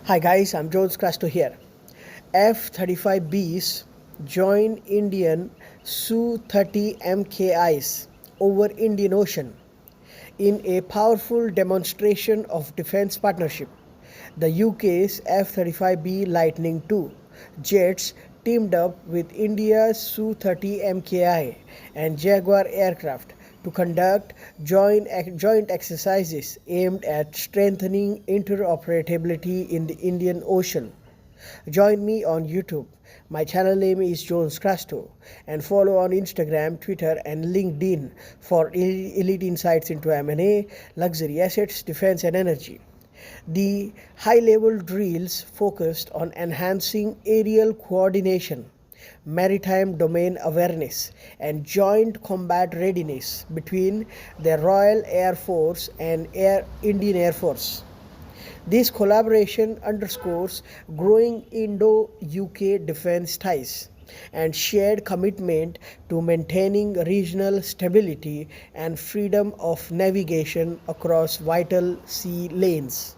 Hi guys, I'm Jones Crasto here. F-35Bs join Indian Su-30MKIs over Indian Ocean in a powerful demonstration of defense partnership. The UK's F-35B Lightning II jets teamed up with India's Su-30MKI and Jaguar aircraft to conduct joint exercises aimed at strengthening interoperability in the Indian Ocean. Join me on YouTube. My channel name is Jones Crasto, and follow on Instagram, Twitter and LinkedIn for elite insights into M&A, luxury assets, defense and energy. The high-level drills focused on enhancing aerial coordination, maritime domain awareness and joint combat readiness between the Royal Air Force and Indian Air Force. This collaboration underscores growing Indo-UK defense ties and shared commitment to maintaining regional stability and freedom of navigation across vital sea lanes.